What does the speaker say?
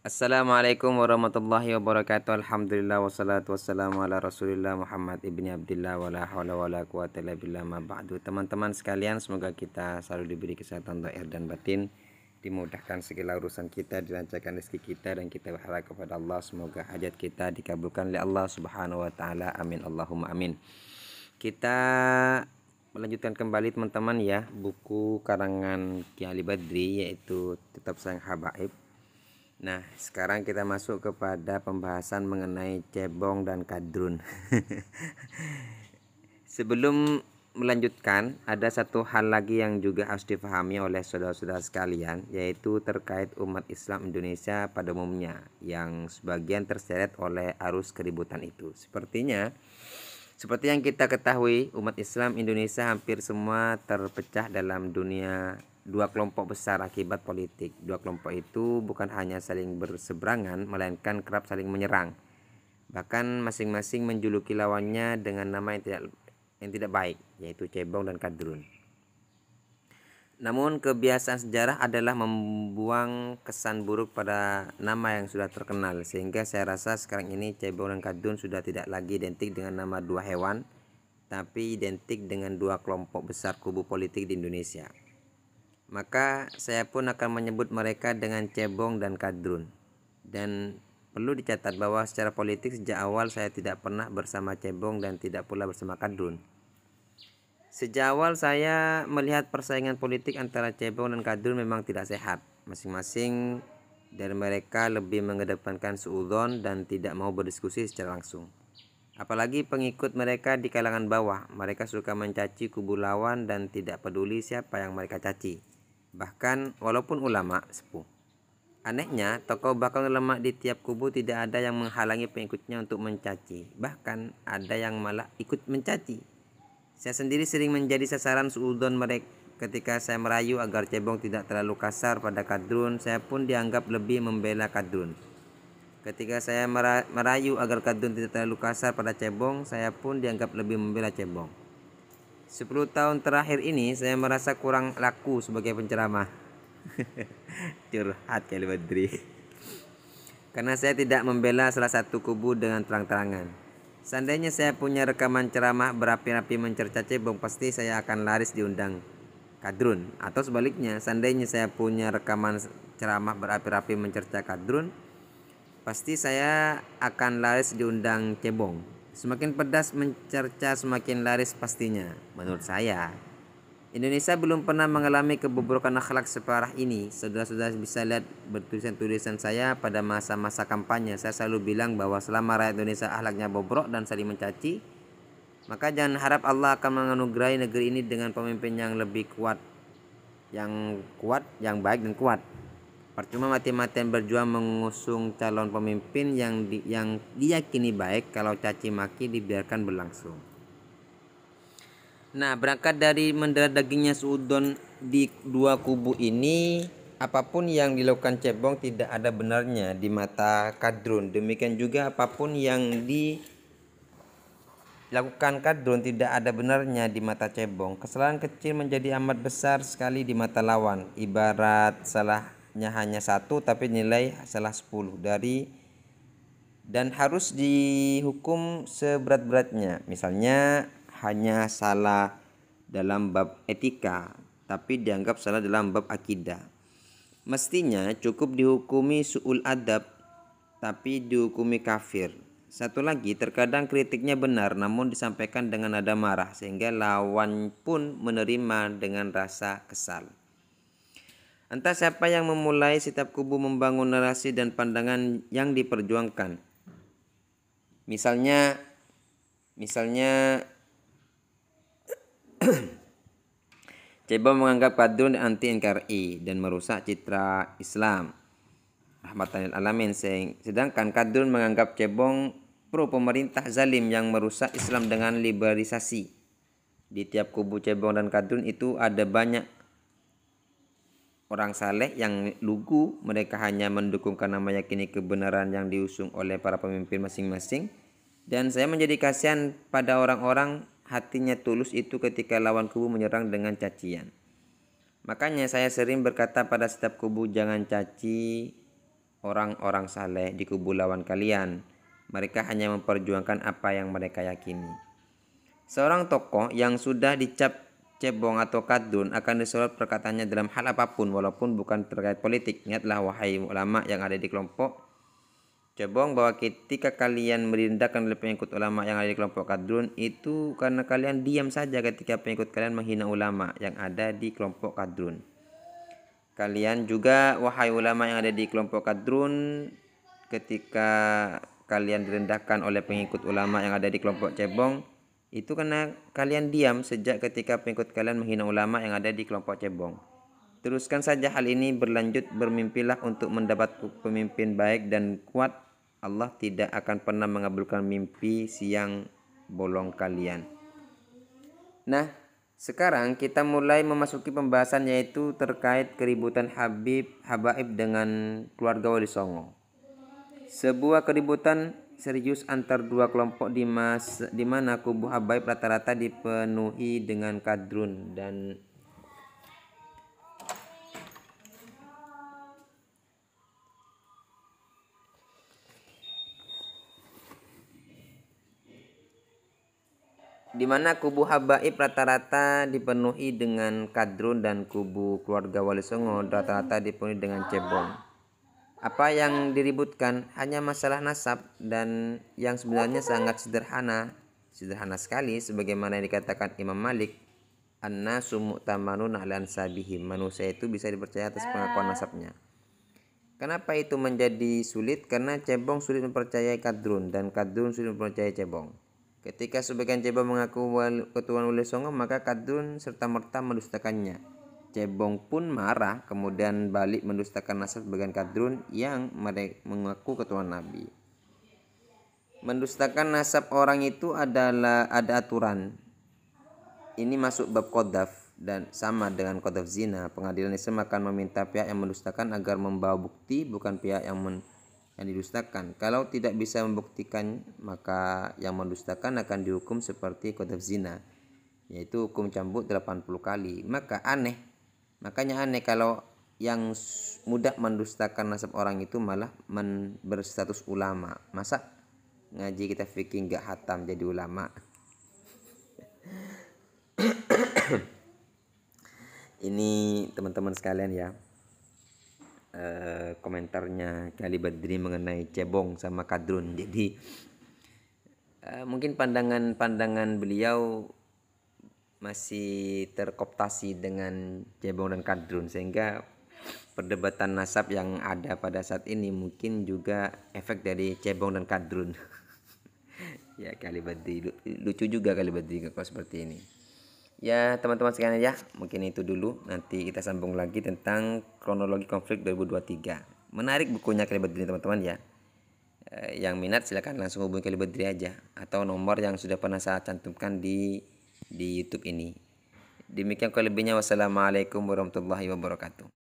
Assalamualaikum warahmatullahi wabarakatuh. Alhamdulillah wassalatu wassalamu ala Rasulillah Muhammad ibni Abdillah wala haula wala quwata illa billah ma ba'du. Teman-teman sekalian, semoga kita selalu diberi kesehatan zahir dan batin, dimudahkan segala urusan kita, dilancarkan rezeki kita, dan kita berharap kepada Allah semoga hajat kita dikabulkan oleh Allah Subhanahu wa taala. Amin Allahumma amin. Kita melanjutkan kembali teman-teman ya buku karangan Ki Ali Badri, yaitu Tetap Sayang Habaib. Nah, sekarang kita masuk kepada pembahasan mengenai cebong dan kadrun. Sebelum melanjutkan, ada satu hal lagi yang juga harus dipahami oleh saudara-saudara sekalian, yaitu terkait umat Islam Indonesia pada umumnya, yang sebagian terseret oleh arus keributan itu. Seperti yang kita ketahui, umat Islam Indonesia hampir semua terpecah dalam dunia dua kelompok besar akibat politik. Dua kelompok itu bukan hanya saling berseberangan, melainkan kerap saling menyerang. Bahkan masing-masing menjuluki lawannya dengan nama yang tidak baik, yaitu cebong dan kadrun. Namun kebiasaan sejarah adalah membuang kesan buruk pada nama yang sudah terkenal, sehingga saya rasa sekarang ini cebong dan kadrun sudah tidak lagi identik dengan nama dua hewan, tapi identik dengan dua kelompok besar kubu politik di Indonesia. Maka saya pun akan menyebut mereka dengan cebong dan kadrun. Dan perlu dicatat bahwa secara politik sejak awal saya tidak pernah bersama cebong dan tidak pula bersama kadrun. Sejak awal saya melihat persaingan politik antara cebong dan kadrun memang tidak sehat. Masing-masing dari mereka lebih mengedepankan suudzon dan tidak mau berdiskusi secara langsung. Apalagi pengikut mereka di kalangan bawah, mereka suka mencaci kubu lawan dan tidak peduli siapa yang mereka caci. Bahkan walaupun ulama sepuh. Anehnya, tokoh bakal lemak di tiap kubu tidak ada yang menghalangi pengikutnya untuk mencaci. Bahkan ada yang malah ikut mencaci. Saya sendiri sering menjadi sasaran suudzon mereka. Ketika saya merayu agar cebong tidak terlalu kasar pada kadrun, saya pun dianggap lebih membela kadrun. Ketika saya merayu agar kadrun tidak terlalu kasar pada cebong, saya pun dianggap lebih membela cebong. 10 tahun terakhir ini saya merasa kurang laku sebagai penceramah. Curhat Ki Ali Badri. Karena saya tidak membela salah satu kubu dengan terang-terangan. Seandainya saya punya rekaman ceramah berapi-api mencerca cebong, pasti saya akan laris diundang kadrun. Atau sebaliknya, seandainya saya punya rekaman ceramah berapi-api mencerca kadrun, pasti saya akan laris diundang cebong. Semakin pedas mencerca, semakin laris pastinya, menurut saya. Indonesia belum pernah mengalami kebobrokan akhlak separah ini. Saudara-saudara bisa lihat bertulisan-tulisan saya pada masa-masa kampanye. Saya selalu bilang bahwa selama rakyat Indonesia akhlaknya bobrok dan saling mencaci, maka jangan harap Allah akan menganugerahi negeri ini dengan pemimpin yang lebih kuat, yang baik dan kuat. Percuma mati-matian berjuang mengusung calon pemimpin yang diyakini baik kalau caci maki dibiarkan berlangsung. Nah, berangkat dari mendarah dagingnya suudzon di dua kubu ini, apapun yang dilakukan cebong tidak ada benarnya di mata kadrun. Demikian juga apapun yang dilakukan kadrun tidak ada benarnya di mata cebong. Kesalahan kecil menjadi amat besar sekali di mata lawan. Ibarat salahnya hanya satu tapi nilai salah 10 dan harus dihukum seberat-beratnya. Misalnya hanya salah dalam bab etika, tapi dianggap salah dalam bab akidah. Mestinya cukup dihukumi su'ul adab, tapi dihukumi kafir. Satu lagi, terkadang kritiknya benar namun disampaikan dengan nada marah, sehingga lawan pun menerima dengan rasa kesal. Entah siapa yang memulai, setiap kubu membangun narasi dan pandangan yang diperjuangkan. Misalnya cebong menganggap kadrun anti NKRI dan merusak citra Islam rahmatan lil alamin, sedangkan kadrun menganggap cebong pro pemerintah zalim yang merusak Islam dengan liberalisasi. Di tiap kubu cebong dan kadrun itu ada banyak orang saleh yang lugu. Mereka hanya mendukung karena meyakini kebenaran yang diusung oleh para pemimpin masing-masing. Dan saya menjadi kasihan pada orang-orang hatinya tulus itu ketika lawan kubu menyerang dengan cacian. Makanya saya sering berkata pada setiap kubu, jangan caci orang-orang saleh di kubu lawan kalian. Mereka hanya memperjuangkan apa yang mereka yakini. Seorang tokoh yang sudah dicap cebong atau kadrun akan disorot perkataannya dalam hal apapun walaupun bukan terkait politik. Ingatlah wahai ulama yang ada di kelompok cebong bahwa ketika kalian merendahkan oleh pengikut ulama yang ada di kelompok kadrun itu karena kalian diam saja ketika pengikut kalian menghina ulama yang ada di kelompok kadrun. Kalian juga wahai ulama yang ada di kelompok kadrun ketika kalian direndahkan oleh pengikut ulama yang ada di kelompok cebong itu karena kalian diam sejak ketika pengikut kalian menghina ulama yang ada di kelompok cebong. Teruskan saja hal ini berlanjut, bermimpilah untuk mendapat pemimpin baik dan kuat. Allah tidak akan pernah mengabulkan mimpi siang bolong kalian. Nah, sekarang kita mulai memasuki pembahasan yaitu terkait keributan Habaib dengan keluarga Wali Songo. Sebuah keributan serius antar dua kelompok di mana kubu Habaib rata-rata dipenuhi dengan kadrun dan kubu keluarga Wali Songo rata-rata dipenuhi dengan cebong. Apa yang diributkan hanya masalah nasab dan yang sebenarnya sangat sederhana sekali sebagaimana yang dikatakan Imam Malik, an-nasu mu'tamanun 'ala ansabihim. Manusia itu bisa dipercaya atas pengakuan nasabnya. Kenapa itu menjadi sulit? Karena cebong sulit mempercayai kadrun dan kadrun sulit mempercayai cebong. Ketika sebagian cebong mengaku ketuaan Wali Songo, maka kadrun serta-merta mendustakannya. Cebong pun marah, kemudian balik mendustakan nasab sebagian kadrun yang mengaku ketuaan Nabi. Mendustakan nasab orang itu adalah ada aturan. Ini masuk bab qadzaf dan sama dengan qadzaf zina. Pengadilan Islam akan meminta pihak yang mendustakan agar membawa bukti, bukan pihak yang didustakan. Kalau tidak bisa membuktikan, maka yang mendustakan akan dihukum seperti qadzaf zina, yaitu hukum cambuk 80 kali. Makanya aneh kalau yang mudah mendustakan nasab orang itu malah berstatus ulama. Masa ngaji kita fikih nggak hatam jadi ulama? Ini teman-teman sekalian ya, komentarnya Kali Badri mengenai cebong sama kadrun. Jadi mungkin pandangan beliau masih terkooptasi dengan cebong dan kadrun sehingga perdebatan nasab yang ada pada saat ini mungkin juga efek dari cebong dan kadrun. Ya Kali Badri lucu juga Kali Badri kalau seperti ini. Ya teman-teman sekalian ya, mungkin itu dulu. Nanti kita sambung lagi tentang kronologi konflik 2023. Menarik bukunya Kali Badri teman-teman ya. Yang minat silakan langsung hubungi Kali Badri aja atau nomor yang sudah pernah saya cantumkan di YouTube ini. Demikian kurang lebihnya, wassalamualaikum warahmatullahi wabarakatuh.